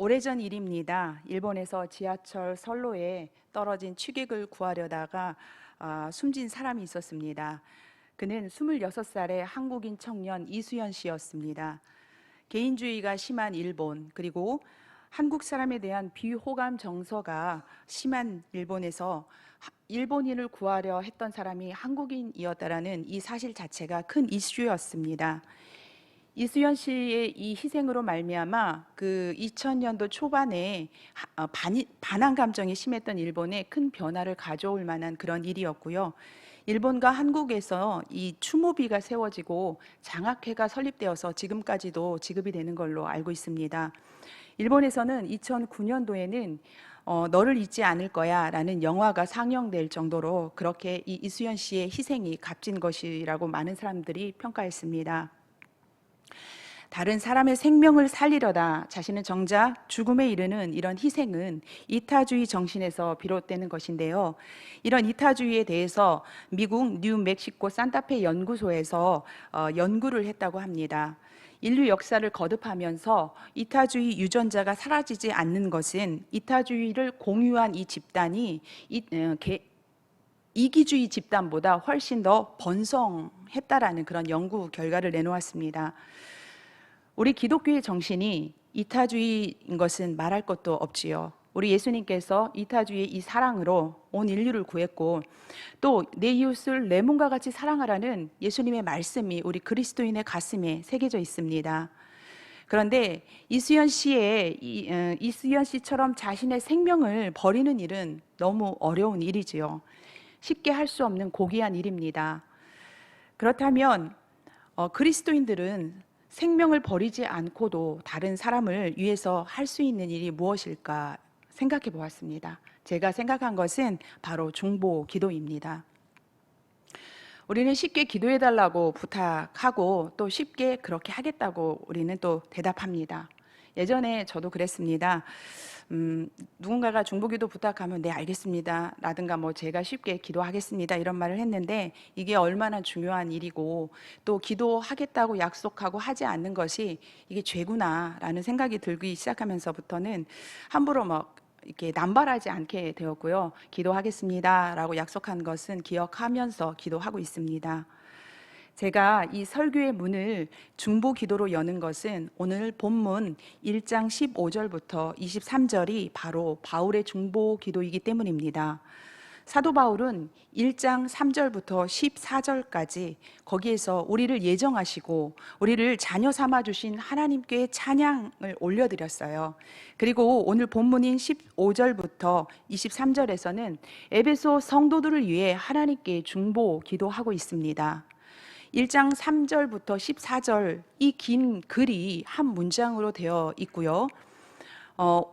오래전 일입니다. 일본에서 지하철 선로에 떨어진 취객을 구하려다가 숨진 사람이 있었습니다. 그는 26살의 한국인 청년 이수연 씨였습니다. 개인주의가 심한 일본, 그리고 한국 사람에 대한 비호감 정서가 심한 일본에서 일본인을 구하려 했던 사람이 한국인이었다라는 이 사실 자체가 큰 이슈였습니다. 이수연 씨의 이 희생으로 말미암아 그 2000년도 초반에 반한 감정이 심했던 일본에 큰 변화를 가져올 만한 그런 일이었고요. 일본과 한국에서 이 추모비가 세워지고 장학회가 설립되어서 지금까지도 지급이 되는 걸로 알고 있습니다. 일본에서는 2009년도에는 너를 잊지 않을 거야라는 영화가 상영될 정도로 그렇게 이 이수연 씨의 희생이 값진 것이라고 많은 사람들이 평가했습니다. 다른 사람의 생명을 살리려다 자신은 정작 죽음에 이르는 이런 희생은 이타주의 정신에서 비롯되는 것인데요. 이런 이타주의에 대해서 미국 뉴멕시코 산타페 연구소에서 연구를 했다고 합니다. 인류 역사를 거듭하면서 이타주의 유전자가 사라지지 않는 것은 이타주의를 공유한 이 집단이 이기주의 집단보다 훨씬 더 번성했다라는 그런 연구 결과를 내놓았습니다. 우리 기독교의 정신이 이타주의인 것은 말할 것도 없지요. 우리 예수님께서 이타주의의 이 사랑으로 온 인류를 구했고 또 내 이웃을 내 몸과 같이 사랑하라는 예수님의 말씀이 우리 그리스도인의 가슴에 새겨져 있습니다. 그런데 이수연 씨처럼 자신의 생명을 버리는 일은 너무 어려운 일이지요. 쉽게 할 수 없는 고귀한 일입니다. 그렇다면 그리스도인들은 생명을 버리지 않고도 다른 사람을 위해서 할 수 있는 일이 무엇일까 생각해 보았습니다. 제가 생각한 것은 바로 중보 기도입니다. 우리는 쉽게 기도해 달라고 부탁하고 또 쉽게 그렇게 하겠다고 우리는 또 대답합니다. 예전에 저도 그랬습니다. 누군가가 중보기도 부탁하면 네 알겠습니다 라든가 뭐 제가 쉽게 기도하겠습니다 이런 말을 했는데 이게 얼마나 중요한 일이고 또 기도하겠다고 약속하고 하지 않는 것이 이게 죄구나 라는 생각이 들기 시작하면서부터는 함부로 막 이렇게 남발하지 않게 되었고요. 기도하겠습니다 라고 약속한 것은 기억하면서 기도하고 있습니다. 제가 이 설교의 문을 중보 기도로 여는 것은 오늘 본문 1장 15절부터 23절이 바로 바울의 중보 기도이기 때문입니다. 사도 바울은 1장 3절부터 14절까지 거기에서 우리를 예정하시고 우리를 자녀 삼아 주신 하나님께 찬양을 올려드렸어요. 그리고 오늘 본문인 15절부터 23절에서는 에베소 성도들을 위해 하나님께 중보 기도하고 있습니다. 1장 3절부터 14절 이 긴 글이 한 문장으로 되어 있고요.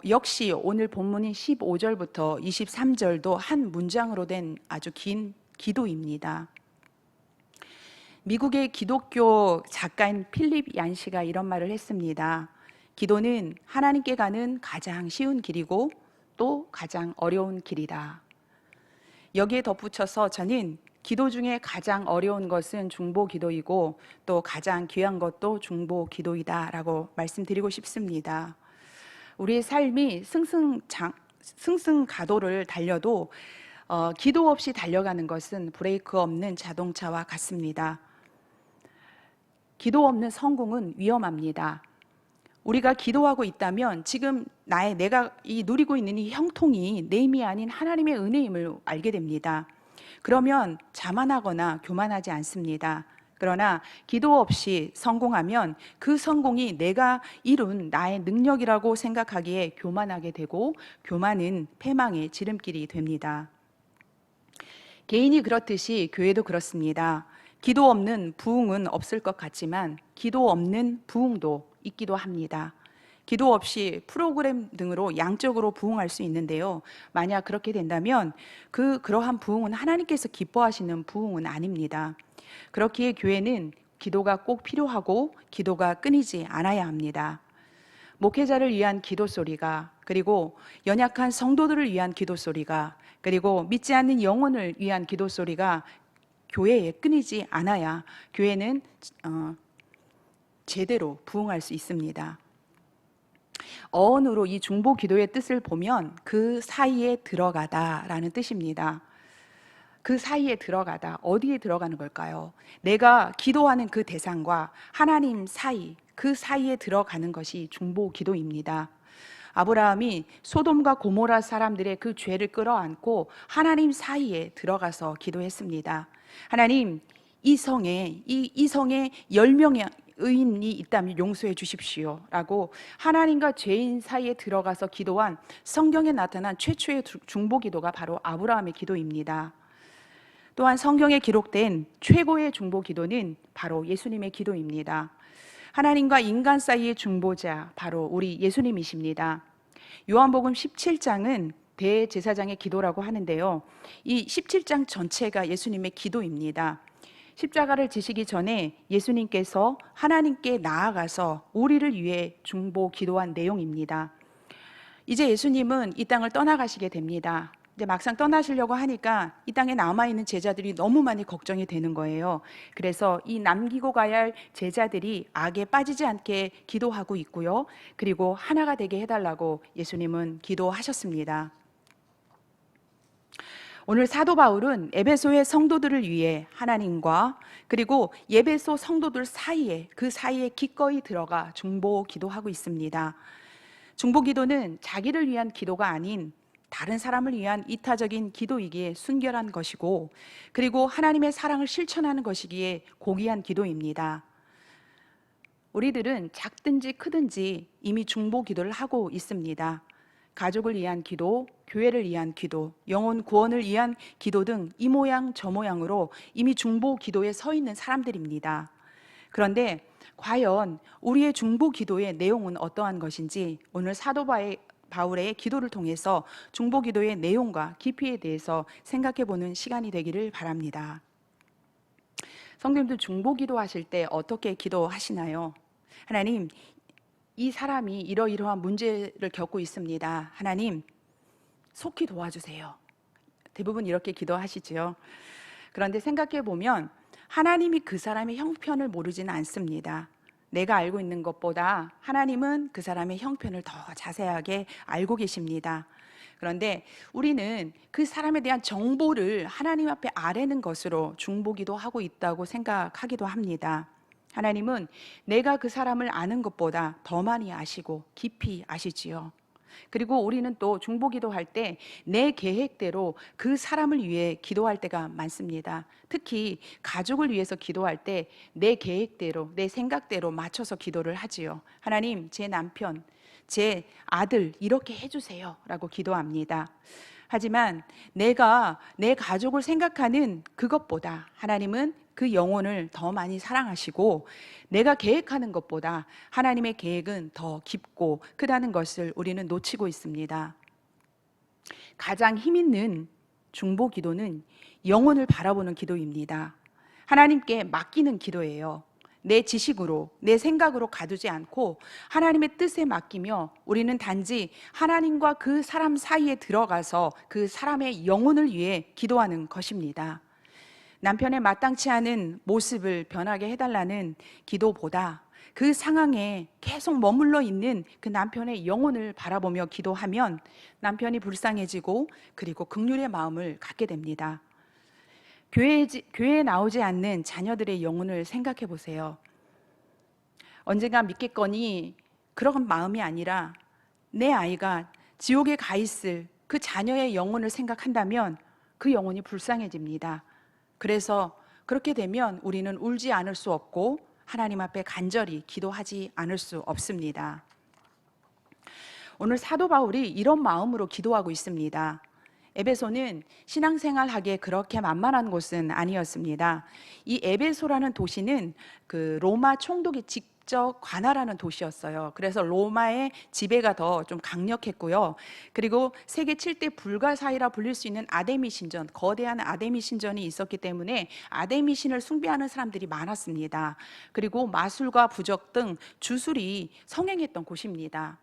역시 오늘 본문인 15절부터 23절도 한 문장으로 된 아주 긴 기도입니다. 미국의 기독교 작가인 필립 얀시가 이런 말을 했습니다. 기도는 하나님께 가는 가장 쉬운 길이고 또 가장 어려운 길이다. 여기에 덧붙여서 저는 기도 중에 가장 어려운 것은 중보 기도이고 또 가장 귀한 것도 중보 기도이다라고 말씀드리고 싶습니다. 우리의 삶이 승승가도를 달려도 기도 없이 달려가는 것은 브레이크 없는 자동차와 같습니다. 기도 없는 성공은 위험합니다. 우리가 기도하고 있다면 지금 내가 누리고 있는 이 형통이 내 힘이 아닌 하나님의 은혜임을 알게 됩니다. 그러면 자만하거나 교만하지 않습니다. 그러나 기도 없이 성공하면 그 성공이 내가 이룬 나의 능력이라고 생각하기에 교만하게 되고 교만은 패망의 지름길이 됩니다. 개인이 그렇듯이 교회도 그렇습니다. 기도 없는 부흥은 없을 것 같지만 기도 없는 부흥도 있기도 합니다. 기도 없이 프로그램 등으로 양적으로 부흥할 수 있는데요. 만약 그렇게 된다면 그러한 부흥은 하나님께서 기뻐하시는 부흥은 아닙니다. 그렇기에 교회는 기도가 꼭 필요하고 기도가 끊이지 않아야 합니다. 목회자를 위한 기도 소리가, 그리고 연약한 성도들을 위한 기도 소리가, 그리고 믿지 않는 영혼을 위한 기도 소리가 교회에 끊이지 않아야 교회는 제대로 부흥할 수 있습니다. 어원으로 이 중보 기도의 뜻을 보면 그 사이에 들어가다라는 뜻입니다. 그 사이에 들어가다. 어디에 들어가는 걸까요? 내가 기도하는 그 대상과 하나님 사이, 그 사이에 들어가는 것이 중보 기도입니다. 아브라함이 소돔과 고모라 사람들의 그 죄를 끌어안고 하나님 사이에 들어가서 기도했습니다. 하나님, 이 성에 10명의 의인이 있다면 용서해 주십시오 라고 하나님과 죄인 사이에 들어가서 기도한 성경에 나타난 최초의 중보 기도가 바로 아브라함의 기도입니다. 또한 성경에 기록된 최고의 중보 기도는 바로 예수님의 기도입니다. 하나님과 인간 사이의 중보자, 바로 우리 예수님이십니다. 요한복음 17장은 대제사장의 기도라고 하는데요. 이 17장 전체가 예수님의 기도입니다. 십자가를 지시기 전에 예수님께서 하나님께 나아가서 우리를 위해 중보 기도한 내용입니다. 이제 예수님은 이 땅을 떠나가시게 됩니다. 이제 막상 떠나시려고 하니까 이 땅에 남아있는 제자들이 너무 많이 걱정이 되는 거예요. 그래서 이 남기고 가야 할 제자들이 악에 빠지지 않게 기도하고 있고요. 그리고 하나가 되게 해달라고 예수님은 기도하셨습니다. 오늘 사도 바울은 에베소의 성도들을 위해 하나님과 그리고 에베소 성도들 사이에 그 사이에 기꺼이 들어가 중보 기도하고 있습니다. 중보 기도는 자기를 위한 기도가 아닌 다른 사람을 위한 이타적인 기도이기에 순결한 것이고, 그리고 하나님의 사랑을 실천하는 것이기에 고귀한 기도입니다. 우리들은 작든지 크든지 이미 중보 기도를 하고 있습니다. 가족을 위한 기도, 교회를 위한 기도, 영혼 구원을 위한 기도 등 이 모양 저 모양으로 이미 중보 기도에 서 있는 사람들입니다. 그런데 과연 우리의 중보 기도의 내용은 어떠한 것인지 오늘 사도 바울의 기도를 통해서 중보 기도의 내용과 깊이에 대해서 생각해 보는 시간이 되기를 바랍니다. 성도님들, 중보 기도하실 때 어떻게 기도하시나요? 하나님, 이 사람이 이러이러한 문제를 겪고 있습니다. 하나님, 속히 도와주세요. 대부분 이렇게 기도하시죠. 그런데 생각해 보면 하나님이 그 사람의 형편을 모르지는 않습니다. 내가 알고 있는 것보다 하나님은 그 사람의 형편을 더 자세하게 알고 계십니다. 그런데 우리는 그 사람에 대한 정보를 하나님 앞에 아뢰는 것으로 중보기도 하고 있다고 생각하기도 합니다. 하나님은 내가 그 사람을 아는 것보다 더 많이 아시고 깊이 아시지요. 그리고 우리는 또 중보기도 할 때 내 계획대로 그 사람을 위해 기도할 때가 많습니다. 특히 가족을 위해서 기도할 때 내 계획대로, 내 생각대로 맞춰서 기도를 하지요. 하나님, 제 남편, 제 아들 이렇게 해주세요 라고 기도합니다. 하지만 내가 내 가족을 생각하는 그것보다 하나님은 그 영혼을 더 많이 사랑하시고 내가 계획하는 것보다 하나님의 계획은 더 깊고 크다는 것을 우리는 놓치고 있습니다. 가장 힘 있는 중보 기도는 영혼을 바라보는 기도입니다. 하나님께 맡기는 기도예요. 내 지식으로, 내 생각으로 가두지 않고 하나님의 뜻에 맡기며 우리는 단지 하나님과 그 사람 사이에 들어가서 그 사람의 영혼을 위해 기도하는 것입니다. 남편의 마땅치 않은 모습을 변하게 해달라는 기도보다 그 상황에 계속 머물러 있는 그 남편의 영혼을 바라보며 기도하면 남편이 불쌍해지고 그리고 긍휼의 마음을 갖게 됩니다. 교회에 나오지 않는 자녀들의 영혼을 생각해 보세요. 언젠가 믿겠거니 그런 마음이 아니라 내 아이가 지옥에 가 있을 그 자녀의 영혼을 생각한다면 그 영혼이 불쌍해집니다. 그래서 그렇게 되면 우리는 울지 않을 수 없고 하나님 앞에 간절히 기도하지 않을 수 없습니다. 오늘 사도 바울이 이런 마음으로 기도하고 있습니다. 에베소는 신앙생활하기에 그렇게 만만한 곳은 아니었습니다. 이 에베소라는 도시는 그 로마 총독이 직접 관할하는 도시였어요. 그래서 로마의 지배가 더 좀 강력했고요. 그리고 세계 7대 불가사의라 불릴 수 있는 아데미 신전, 거대한 아데미 신전이 있었기 때문에 아데미 신을 숭배하는 사람들이 많았습니다. 그리고 마술과 부적 등 주술이 성행했던 곳입니다.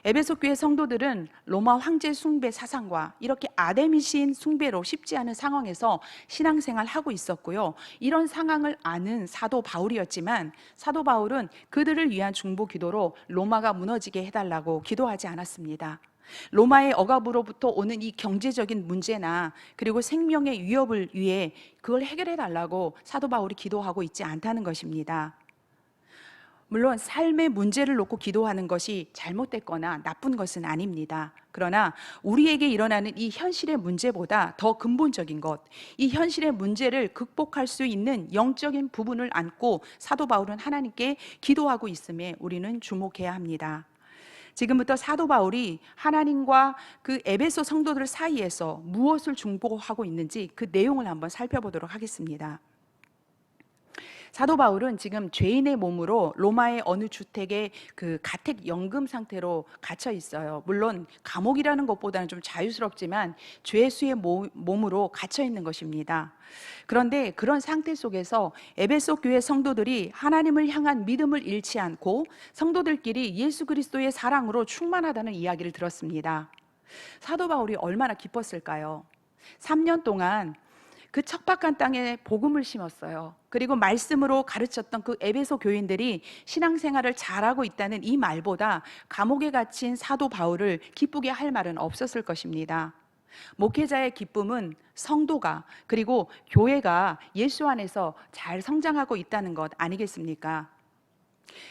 에베소 교회 성도들은 로마 황제 숭배 사상과 이렇게 아데미신 숭배로 쉽지 않은 상황에서 신앙생활을 하고 있었고요. 이런 상황을 아는 사도 바울이었지만 사도 바울은 그들을 위한 중보 기도로 로마가 무너지게 해달라고 기도하지 않았습니다. 로마의 억압으로부터 오는 이 경제적인 문제나 그리고 생명의 위협을 위해 그걸 해결해 달라고 사도 바울이 기도하고 있지 않다는 것입니다. 물론 삶의 문제를 놓고 기도하는 것이 잘못됐거나 나쁜 것은 아닙니다. 그러나 우리에게 일어나는 이 현실의 문제보다 더 근본적인 것, 이 현실의 문제를 극복할 수 있는 영적인 부분을 안고 사도 바울은 하나님께 기도하고 있음에 우리는 주목해야 합니다. 지금부터 사도 바울이 하나님과 그 에베소 성도들 사이에서 무엇을 중보하고 있는지 그 내용을 한번 살펴보도록 하겠습니다. 사도 바울은 지금 죄인의 몸으로 로마의 어느 주택에 그 가택 연금 상태로 갇혀 있어요. 물론 감옥이라는 것보다는 좀 자유스럽지만 죄수의 몸으로 갇혀 있는 것입니다. 그런데 그런 상태 속에서 에베소 교회 성도들이 하나님을 향한 믿음을 잃지 않고 성도들끼리 예수 그리스도의 사랑으로 충만하다는 이야기를 들었습니다. 사도 바울이 얼마나 기뻤을까요? 3년 동안 그 척박한 땅에 복음을 심었어요. 그리고 말씀으로 가르쳤던 그 에베소 교인들이 신앙생활을 잘하고 있다는 이 말보다 감옥에 갇힌 사도 바울을 기쁘게 할 말은 없었을 것입니다. 목회자의 기쁨은 성도가 그리고 교회가 예수 안에서 잘 성장하고 있다는 것 아니겠습니까?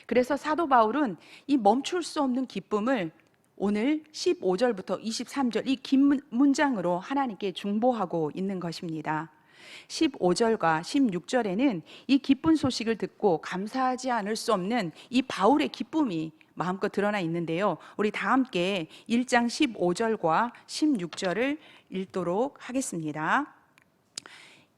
그래서 사도 바울은 이 멈출 수 없는 기쁨을 오늘 15절부터 23절 이 긴 문장으로 하나님께 중보하고 있는 것입니다. 15절과 16절에는 이 기쁜 소식을 듣고 감사하지 않을 수 없는 이 바울의 기쁨이 마음껏 드러나 있는데요. 우리 다 함께 1장 15절과 16절을 읽도록 하겠습니다.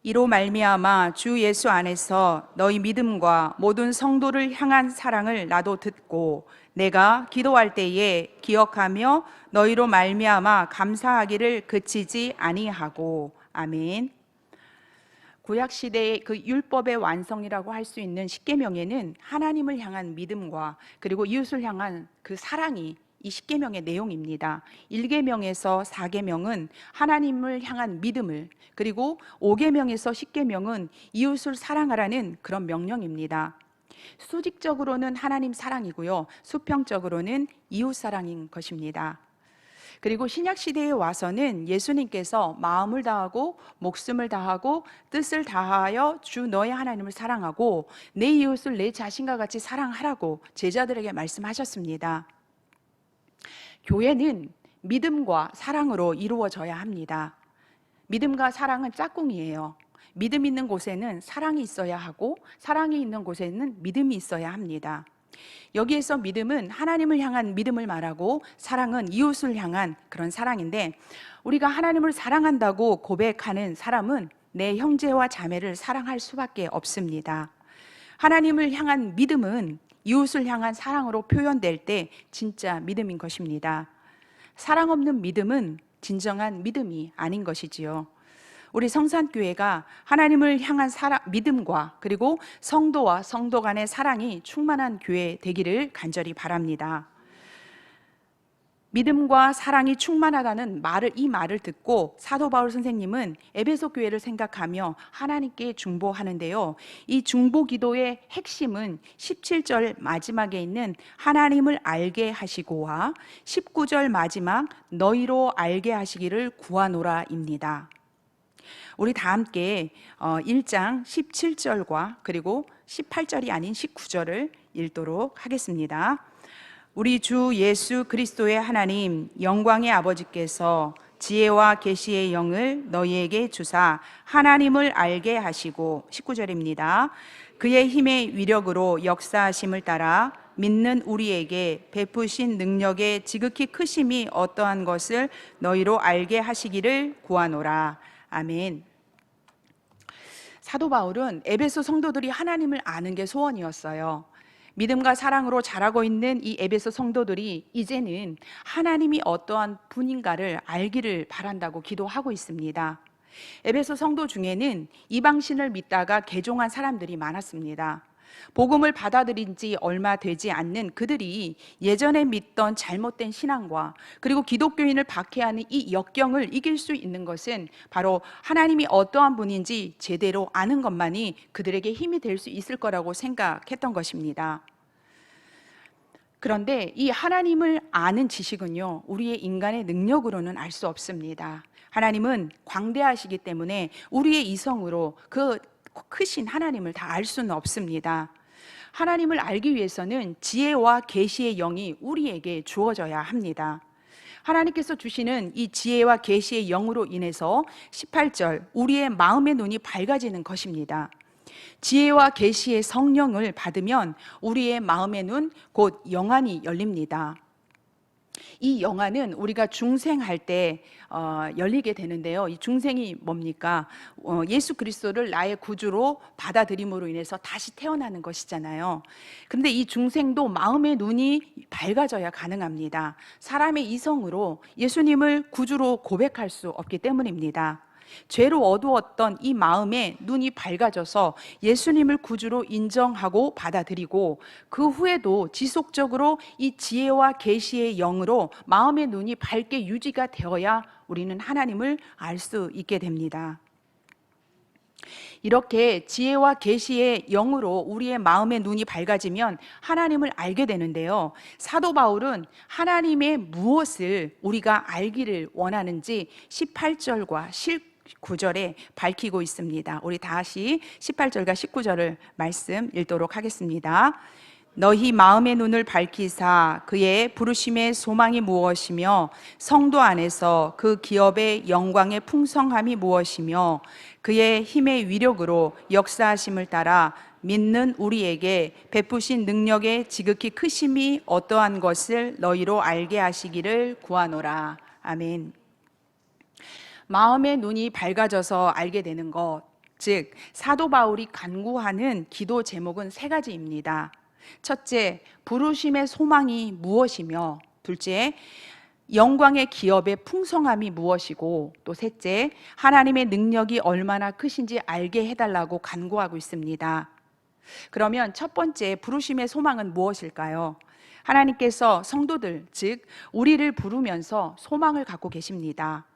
이로 말미암아 주 예수 안에서 너희 믿음과 모든 성도를 향한 사랑을 나도 듣고 내가 기도할 때에 기억하며 너희로 말미암아 감사하기를 그치지 아니하고. 아멘. 구약 시대의 그 율법의 완성이라고 할 수 있는 십계명에는 하나님을 향한 믿음과 그리고 이웃을 향한 그 사랑이 이 십계명의 내용입니다. 1계명에서 4계명은 하나님을 향한 믿음을, 그리고 5계명에서 10계명은 이웃을 사랑하라는 그런 명령입니다. 수직적으로는 하나님 사랑이고요, 수평적으로는 이웃 사랑인 것입니다. 그리고 신약 시대에 와서는 예수님께서 마음을 다하고 목숨을 다하고 뜻을 다하여 주 너의 하나님을 사랑하고 내 이웃을 내 자신과 같이 사랑하라고 제자들에게 말씀하셨습니다. 교회는 믿음과 사랑으로 이루어져야 합니다. 믿음과 사랑은 짝꿍이에요. 믿음 있는 곳에는 사랑이 있어야 하고 사랑이 있는 곳에는 믿음이 있어야 합니다. 여기에서 믿음은 하나님을 향한 믿음을 말하고 사랑은 이웃을 향한 그런 사랑인데, 우리가 하나님을 사랑한다고 고백하는 사람은 내 형제와 자매를 사랑할 수밖에 없습니다. 하나님을 향한 믿음은 이웃을 향한 사랑으로 표현될 때 진짜 믿음인 것입니다. 사랑 없는 믿음은 진정한 믿음이 아닌 것이지요. 우리 성산교회가 하나님을 향한 믿음과 그리고 성도와 성도 간의 사랑이 충만한 교회 되기를 간절히 바랍니다. 믿음과 사랑이 충만하다는 이 말을 듣고 사도 바울 선생님은 에베소 교회를 생각하며 하나님께 중보하는데요. 이 중보 기도의 핵심은 17절 마지막에 있는 하나님을 알게 하시고와 19절 마지막 너희로 알게 하시기를 구하노라입니다. 우리 다 함께 1장 17절과 그리고 18절이 아닌 19절을 읽도록 하겠습니다. 우리 주 예수 그리스도의 하나님 영광의 아버지께서 지혜와 계시의 영을 너희에게 주사 하나님을 알게 하시고, 19절입니다. 그의 힘의 위력으로 역사하심을 따라 믿는 우리에게 베푸신 능력의 지극히 크심이 어떠한 것을 너희로 알게 하시기를 구하노라. 아멘. 사도 바울은 에베소 성도들이 하나님을 아는 게 소원이었어요. 믿음과 사랑으로 자라고 있는 이 에베소 성도들이 이제는 하나님이 어떠한 분인가를 알기를 바란다고 기도하고 있습니다. 에베소 성도 중에는 이방신을 믿다가 개종한 사람들이 많았습니다. 복음을 받아들인 지 얼마 되지 않는 그들이 예전에 믿던 잘못된 신앙과 그리고 기독교인을 박해하는 이 역경을 이길 수 있는 것은 바로 하나님이 어떠한 분인지 제대로 아는 것만이 그들에게 힘이 될 수 있을 거라고 생각했던 것입니다. 그런데 이 하나님을 아는 지식은요, 우리의 인간의 능력으로는 알 수 없습니다. 하나님은 광대하시기 때문에 우리의 이성으로 그 크신 하나님을 다 알 수는 없습니다. 하나님을 알기 위해서는 지혜와 계시의 영이 우리에게 주어져야 합니다. 하나님께서 주시는 이 지혜와 계시의 영으로 인해서 18절 우리의 마음의 눈이 밝아지는 것입니다. 지혜와 계시의 성령을 받으면 우리의 마음의 눈, 곧 영안이 열립니다. 이 영안은 우리가 중생할 때 열리게 되는데요. 이 중생이 뭡니까? 예수 그리스도를 나의 구주로 받아들임으로 인해서 다시 태어나는 것이잖아요. 그런데 이 중생도 마음의 눈이 밝아져야 가능합니다. 사람의 이성으로 예수님을 구주로 고백할 수 없기 때문입니다. 죄로 어두웠던 이 마음에 눈이 밝아져서 예수님을 구주로 인정하고 받아들이고 그 후에도 지속적으로 이 지혜와 계시의 영으로 마음의 눈이 밝게 유지가 되어야 우리는 하나님을 알 수 있게 됩니다. 이렇게 지혜와 계시의 영으로 우리의 마음의 눈이 밝아지면 하나님을 알게 되는데요. 사도 바울은 하나님의 무엇을 우리가 알기를 원하는지 18절과 19절에 밝히고 있습니다. 우리 다시 18절과 19절을 말씀 읽도록 하겠습니다. 너희 마음의 눈을 밝히사 그의 부르심의 소망이 무엇이며 성도 안에서 그 기업의 영광의 풍성함이 무엇이며 그의 힘의 위력으로 역사하심을 따라 믿는 우리에게 베푸신 능력의 지극히 크심이 어떠한 것을 너희로 알게 하시기를 구하노라. 아멘. 마음의 눈이 밝아져서 알게 되는 것, 즉 사도 바울이 간구하는 기도 제목은 세 가지입니다. 첫째, 부르심의 소망이 무엇이며, 둘째, 영광의 기업의 풍성함이 무엇이고, 또 셋째, 하나님의 능력이 얼마나 크신지 알게 해달라고 간구하고 있습니다. 그러면 첫 번째 부르심의 소망은 무엇일까요? 하나님께서 성도들, 즉 우리를 부르면서 소망을 갖고 계십니다.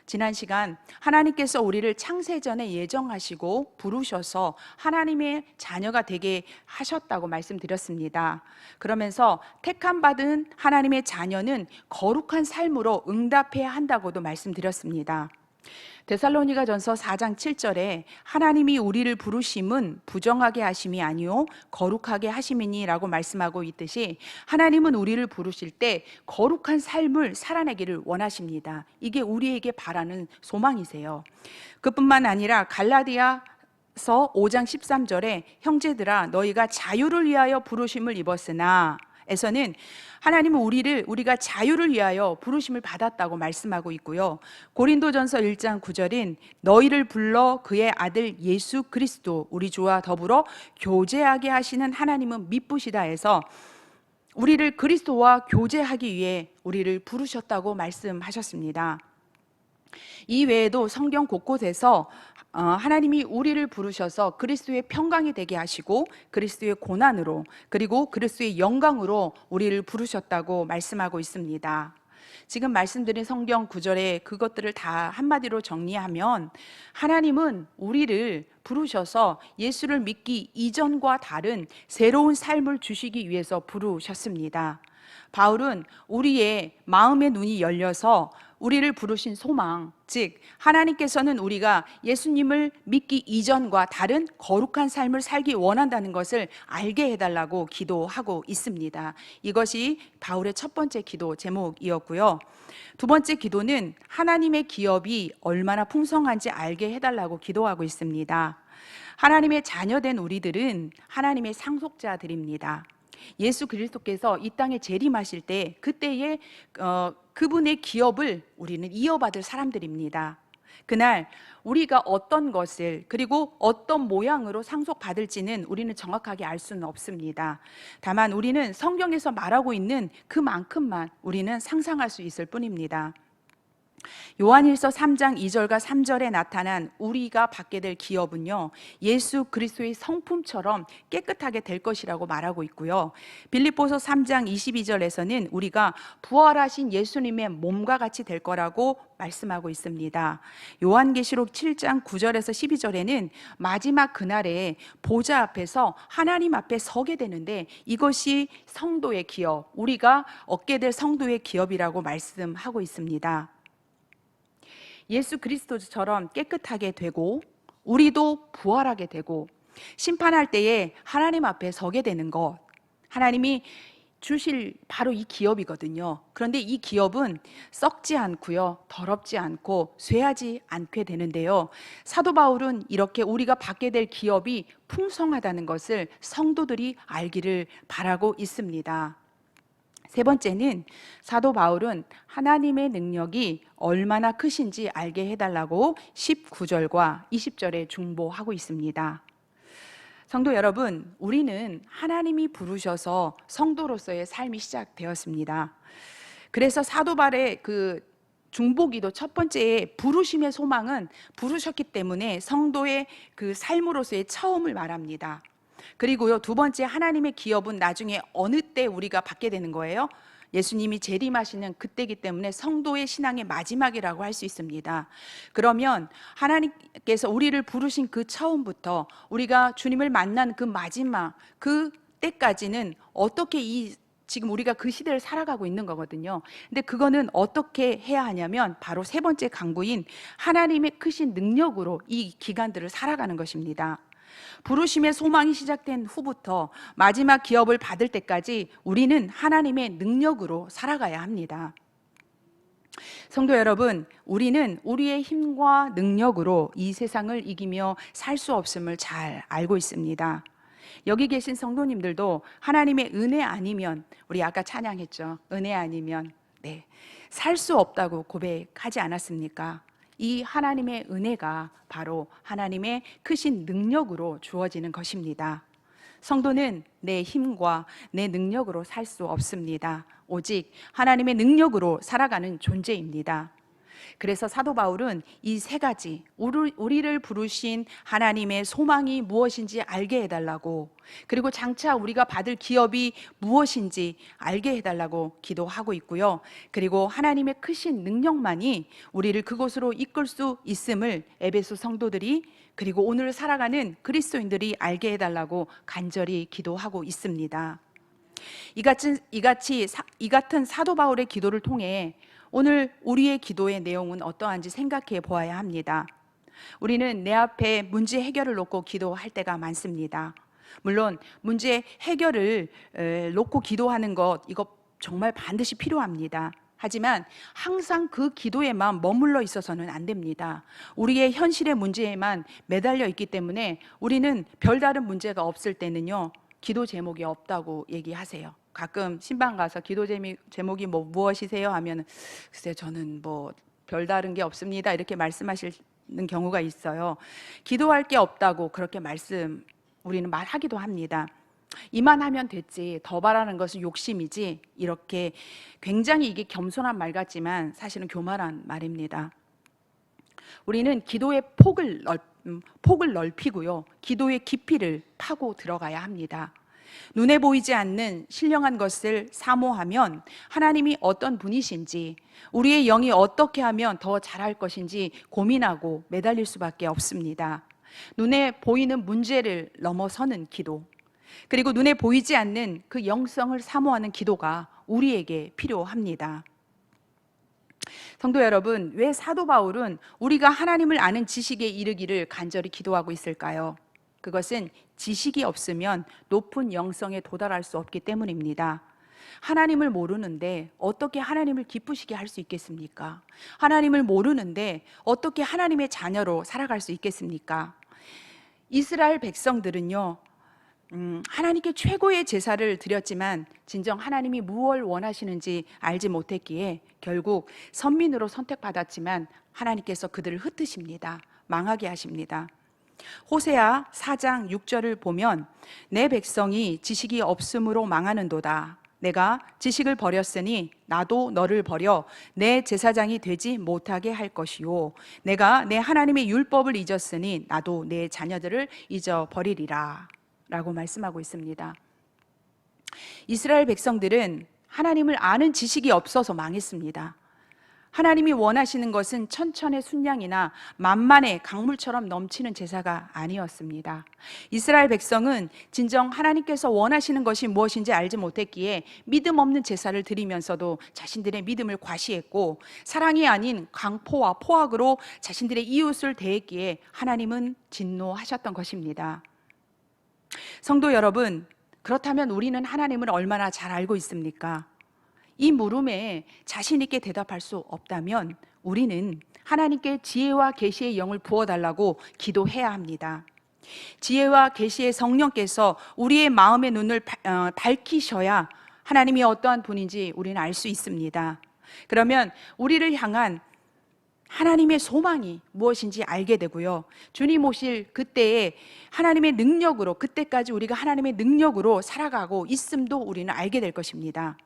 지난 시간 하나님께서 우리를 창세전에 예정하시고 부르셔서 하나님의 자녀가 되게 하셨다고 말씀드렸습니다. 그러면서 택함 받은 하나님의 자녀는 거룩한 삶으로 응답해야 한다고도 말씀드렸습니다. 데살로니가전서 4장 7절에 하나님이 우리를 부르심은 부정하게 하심이 아니요 거룩하게 하심이니라고 말씀하고 있듯이 하나님은 우리를 부르실 때 거룩한 삶을 살아내기를 원하십니다. 이게 우리에게 바라는 소망이세요. 그뿐만 아니라 갈라디아서 5장 13절에 형제들아 너희가 자유를 위하여 부르심을 입었으나 에서는 하나님은 우리가 자유를 위하여 부르심을 받았다고 말씀하고 있고요. 고린도전서 1장 9절인 너희를 불러 그의 아들 예수 그리스도 우리 주와 더불어 교제하게 하시는 하나님은 미쁘시다 해서 우리를 그리스도와 교제하기 위해 우리를 부르셨다고 말씀하셨습니다. 이 외에도 성경 곳곳에서 하나님이 우리를 부르셔서 그리스도의 평강이 되게 하시고 그리스도의 고난으로 그리고 그리스도의 영광으로 우리를 부르셨다고 말씀하고 있습니다. 지금 말씀드린 성경 구절에 그것들을 다 한마디로 정리하면 하나님은 우리를 부르셔서 예수를 믿기 이전과 다른 새로운 삶을 주시기 위해서 부르셨습니다. 바울은 우리의 마음의 눈이 열려서 우리를 부르신 소망, 즉 하나님께서는 우리가 예수님을 믿기 이전과 다른 거룩한 삶을 살기 원한다는 것을 알게 해달라고 기도하고 있습니다. 이것이 바울의 첫 번째 기도 제목이었고요. 두 번째 기도는 하나님의 기업이 얼마나 풍성한지 알게 해달라고 기도하고 있습니다. 하나님의 자녀된 우리들은 하나님의 상속자들입니다. 예수 그리스도께서 이 땅에 재림하실 때 그때에 그분의 기업을 우리는 이어받을 사람들입니다. 그날 우리가 어떤 것을 그리고 어떤 모양으로 상속받을지는 우리는 정확하게 알 수는 없습니다. 다만 우리는 성경에서 말하고 있는 그만큼만 우리는 상상할 수 있을 뿐입니다. 요한일서 3장 2절과 3절에 나타난 우리가 받게 될 기업은요, 예수 그리스도의 성품처럼 깨끗하게 될 것이라고 말하고 있고요. 빌립보서 3장 22절에서는 우리가 부활하신 예수님의 몸과 같이 될 거라고 말씀하고 있습니다. 요한계시록 7장 9절에서 12절에는 마지막 그날에 보좌 앞에서 하나님 앞에 서게 되는데, 이것이 성도의 기업, 우리가 얻게 될 성도의 기업이라고 말씀하고 있습니다. 예수 그리스도처럼 깨끗하게 되고 우리도 부활하게 되고 심판할 때에 하나님 앞에 서게 되는 것, 하나님이 주실 바로 이 기업이거든요. 그런데 이 기업은 썩지 않고요, 더럽지 않고 쇠하지 않게 되는데요, 사도 바울은 이렇게 우리가 받게 될 기업이 풍성하다는 것을 성도들이 알기를 바라고 있습니다. 세 번째는 사도 바울은 하나님의 능력이 얼마나 크신지 알게 해달라고 19절과 20절에 중보하고 있습니다. 성도 여러분, 우리는 하나님이 부르셔서 성도로서의 삶이 시작되었습니다. 그래서 사도 바울의 그 중보기도 첫 번째에 부르심의 소망은 부르셨기 때문에 성도의 그 삶으로서의 처음을 말합니다. 그리고요, 두 번째, 하나님의 기업은 나중에 어느 때 우리가 받게 되는 거예요? 예수님이 재림하시는 그때이기 때문에 성도의 신앙의 마지막이라고 할 수 있습니다. 그러면 하나님께서 우리를 부르신 그 처음부터 우리가 주님을 만난 그 마지막, 그 때까지는 어떻게 지금 우리가 그 시대를 살아가고 있는 거거든요. 근데 그거는 어떻게 해야 하냐면 바로 세 번째 강구인 하나님의 크신 능력으로 이 기간들을 살아가는 것입니다. 부르심의 소망이 시작된 후부터 마지막 기업을 받을 때까지 우리는 하나님의 능력으로 살아가야 합니다. 성도 여러분, 우리는 우리의 힘과 능력으로 이 세상을 이기며 살 수 없음을 잘 알고 있습니다. 여기 계신 성도님들도 하나님의 은혜 아니면, 우리 아까 찬양했죠, 은혜 아니면 살 수 없다고 고백하지 않았습니까? 이 하나님의 은혜가 바로 하나님의 크신 능력으로 주어지는 것입니다. 성도는 내 힘과 내 능력으로 살 수 없습니다. 오직 하나님의 능력으로 살아가는 존재입니다. 그래서 사도 바울은 이 세 가지, 우리를 부르신 하나님의 소망이 무엇인지 알게 해달라고, 그리고 장차 우리가 받을 기업이 무엇인지 알게 해달라고 기도하고 있고요. 그리고 하나님의 크신 능력만이 우리를 그곳으로 이끌 수 있음을 에베소 성도들이, 그리고 오늘 살아가는 그리스도인들이 알게 해달라고 간절히 기도하고 있습니다. 이 같은 사도 바울의 기도를 통해 오늘 우리의 기도의 내용은 어떠한지 생각해 보아야 합니다. 우리는 내 앞에 문제 해결을 놓고 기도할 때가 많습니다. 물론 문제 해결을 놓고 기도하는 것, 이거 정말 반드시 필요합니다. 하지만 항상 그 기도에만 머물러 있어서는 안 됩니다. 우리의 현실의 문제에만 매달려 있기 때문에 우리는 별다른 문제가 없을 때는요, 기도 제목이 없다고 얘기하세요. 가끔 신방 가서 기도 제목이 무엇이세요? 하면 글쎄 저는 별다른 게 없습니다, 이렇게 말씀하시는 경우가 있어요. 기도할 게 없다고 그렇게 우리는 말하기도 합니다. 이만하면 됐지, 더 바라는 것은 욕심이지, 이렇게 굉장히 이게 겸손한 말 같지만 사실은 교만한 말입니다. 우리는 기도의 폭을 넓히고요, 기도의 깊이를 파고 들어가야 합니다. 눈에 보이지 않는 신령한 것을 사모하면 하나님이 어떤 분이신지, 우리의 영이 어떻게 하면 더 잘할 것인지 고민하고 매달릴 수밖에 없습니다. 눈에 보이는 문제를 넘어서는 기도, 그리고 눈에 보이지 않는 그 영성을 사모하는 기도가 우리에게 필요합니다. 성도 여러분, 왜 사도 바울은 우리가 하나님을 아는 지식에 이르기를 간절히 기도하고 있을까요? 그것은 지식이 없으면 높은 영성에 도달할 수 없기 때문입니다. 하나님을 모르는데 어떻게 하나님을 기쁘시게 할 수 있겠습니까? 하나님을 모르는데 어떻게 하나님의 자녀로 살아갈 수 있겠습니까? 이스라엘 백성들은요, 하나님께 최고의 제사를 드렸지만 진정 하나님이 무엇을 원하시는지 알지 못했기에 결국 선민으로 선택받았지만 하나님께서 그들을 흩으십니다. 망하게 하십니다. 호세아 4장 6절을 보면 내 백성이 지식이 없음으로 망하는도다. 내가 지식을 버렸으니 나도 너를 버려 내 제사장이 되지 못하게 할 것이요 내가 내 하나님의 율법을 잊었으니 나도 내 자녀들을 잊어버리리라 라고 말씀하고 있습니다. 이스라엘 백성들은 하나님을 아는 지식이 없어서 망했습니다. 하나님이 원하시는 것은 천천의 순양이나 만만의 강물처럼 넘치는 제사가 아니었습니다. 이스라엘 백성은 진정 하나님께서 원하시는 것이 무엇인지 알지 못했기에 믿음 없는 제사를 드리면서도 자신들의 믿음을 과시했고 사랑이 아닌 강포와 포악으로 자신들의 이웃을 대했기에 하나님은 진노하셨던 것입니다. 성도 여러분, 그렇다면 우리는 하나님을 얼마나 잘 알고 있습니까? 이 물음에 자신 있게 대답할 수 없다면 우리는 하나님께 지혜와 계시의 영을 부어달라고 기도해야 합니다. 지혜와 계시의 성령께서 우리의 마음의 눈을 밝히셔야 하나님이 어떠한 분인지 우리는 알 수 있습니다. 그러면 우리를 향한 하나님의 소망이 무엇인지 알게 되고요. 주님 오실 그때에 하나님의 능력으로, 그때까지 우리가 하나님의 능력으로 살아가고 있음도 우리는 알게 될 것입니다.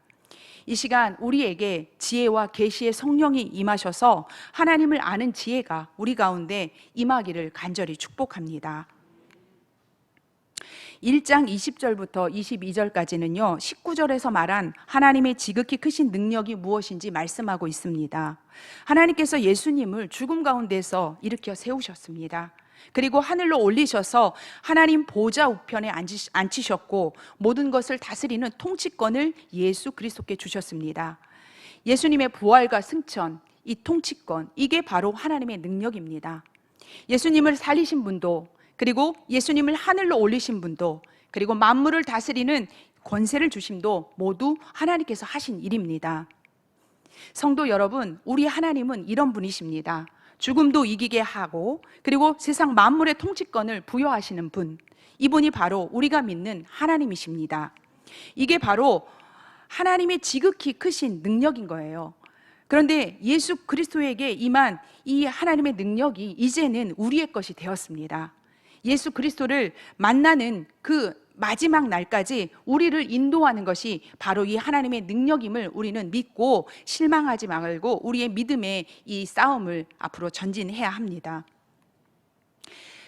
이 시간 우리에게 지혜와 계시의 성령이 임하셔서 하나님을 아는 지혜가 우리 가운데 임하기를 간절히 축복합니다. 1장 20절부터 22절까지는요 19절에서 말한 하나님의 지극히 크신 능력이 무엇인지 말씀하고 있습니다. 하나님께서 예수님을 죽음 가운데서 일으켜 세우셨습니다. 그리고 하늘로 올리셔서 하나님 보좌 우편에 앉히셨고 모든 것을 다스리는 통치권을 예수 그리스도께 주셨습니다. 예수님의 부활과 승천, 이 통치권, 이게 바로 하나님의 능력입니다. 예수님을 살리신 분도, 그리고 예수님을 하늘로 올리신 분도, 그리고 만물을 다스리는 권세를 주심도 모두 하나님께서 하신 일입니다. 성도 여러분, 우리 하나님은 이런 분이십니다. 죽음도 이기게 하고 그리고 세상 만물의 통치권을 부여하시는 분, 이분이 바로 우리가 믿는 하나님이십니다. 이게 바로 하나님의 지극히 크신 능력인 거예요. 그런데 예수 그리스도에게 임한 이 하나님의 능력이 이제는 우리의 것이 되었습니다. 예수 그리스도를 만나는 그 마지막 날까지 우리를 인도하는 것이 바로 이 하나님의 능력임을 우리는 믿고 실망하지 말고 우리의 믿음의 이 싸움을 앞으로 전진해야 합니다.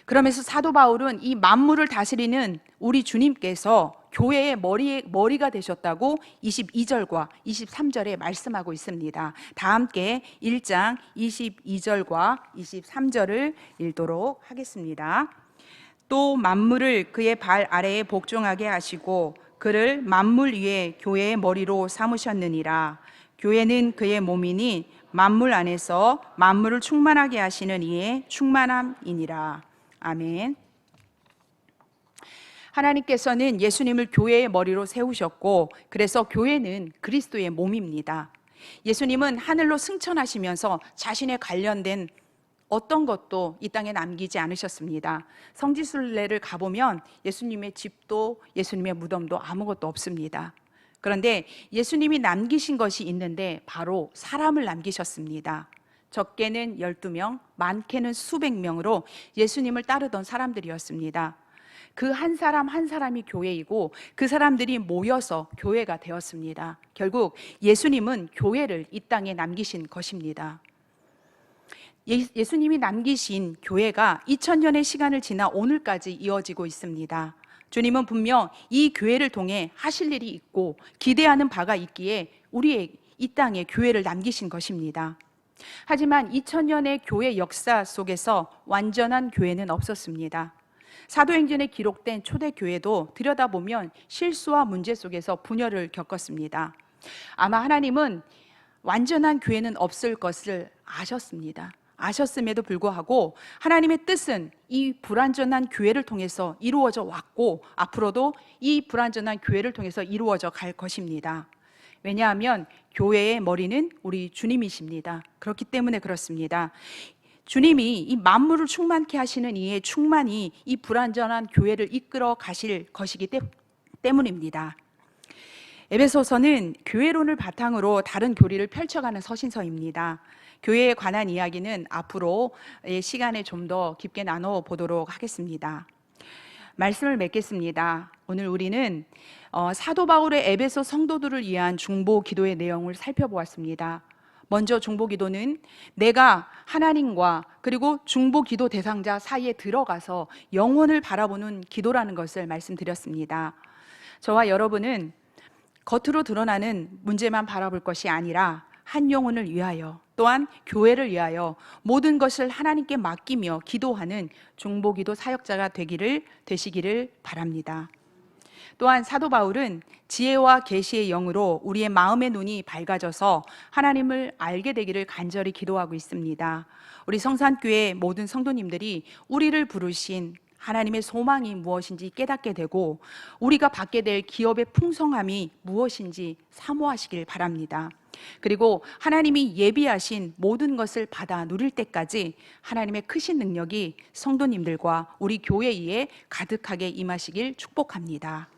그러면서 사도 바울은 이 만물을 다스리는 우리 주님께서 교회의 머리가 되셨다고 22절과 23절에 말씀하고 있습니다. 다 함께 1장 22절과 23절을 읽도록 하겠습니다. 또 만물을 그의 발 아래에 복종하게 하시고 그를 만물 위에 교회의 머리로 삼으셨느니라. 교회는 그의 몸이니 만물 안에서 만물을 충만하게 하시는 이의 충만함이니라. 아멘. 하나님께서는 예수님을 교회의 머리로 세우셨고 그래서 교회는 그리스도의 몸입니다. 예수님은 하늘로 승천하시면서 자신의 관련된 어떤 것도 이 땅에 남기지 않으셨습니다. 성지순례를 가보면 예수님의 집도 예수님의 무덤도 아무것도 없습니다. 그런데 예수님이 남기신 것이 있는데 바로 사람을 남기셨습니다. 적게는 12명, 많게는 수백 명으로 예수님을 따르던 사람들이었습니다. 그 한 사람 한 사람이 교회이고 그 사람들이 모여서 교회가 되었습니다. 결국 예수님은 교회를 이 땅에 남기신 것입니다. 예수님이 남기신 교회가 2000년의 시간을 지나 오늘까지 이어지고 있습니다. 주님은 분명 이 교회를 통해 하실 일이 있고 기대하는 바가 있기에 우리의 이 땅에 교회를 남기신 것입니다. 하지만 2000년의 교회 역사 속에서 완전한 교회는 없었습니다. 사도행전에 기록된 초대교회도 들여다보면 실수와 문제 속에서 분열을 겪었습니다. 아마 하나님은 완전한 교회는 없을 것을 아셨습니다. 아셨음에도 불구하고 하나님의 뜻은 이 불완전한 교회를 통해서 이루어져 왔고 앞으로도 이 불완전한 교회를 통해서 이루어져 갈 것입니다. 왜냐하면 교회의 머리는 우리 주님이십니다. 그렇기 때문에 그렇습니다. 주님이 이 만물을 충만케 하시는 이의 충만이 이 불완전한 교회를 이끌어 가실 것이기 때문입니다. 에베소서는 교회론을 바탕으로 다른 교리를 펼쳐가는 서신서입니다. 교회에 관한 이야기는 앞으로의 시간에 좀 더 깊게 나눠보도록 하겠습니다. 말씀을 맺겠습니다. 오늘 우리는 사도 바울의 에베소 성도들을 위한 중보 기도의 내용을 살펴보았습니다. 먼저 중보 기도는 내가 하나님과 그리고 중보 기도 대상자 사이에 들어가서 영혼을 바라보는 기도라는 것을 말씀드렸습니다. 저와 여러분은 겉으로 드러나는 문제만 바라볼 것이 아니라 한 영혼을 위하여 또한 교회를 위하여 모든 것을 하나님께 맡기며 기도하는 중보기도 사역자가 되시기를 바랍니다. 또한 사도 바울은 지혜와 계시의 영으로 우리의 마음의 눈이 밝아져서 하나님을 알게 되기를 간절히 기도하고 있습니다. 우리 성산교회 모든 성도님들이 우리를 부르신 하나님의 소망이 무엇인지 깨닫게 되고 우리가 받게 될 기업의 풍성함이 무엇인지 사모하시길 바랍니다. 그리고 하나님이 예비하신 모든 것을 받아 누릴 때까지 하나님의 크신 능력이 성도님들과 우리 교회에 가득하게 임하시길 축복합니다.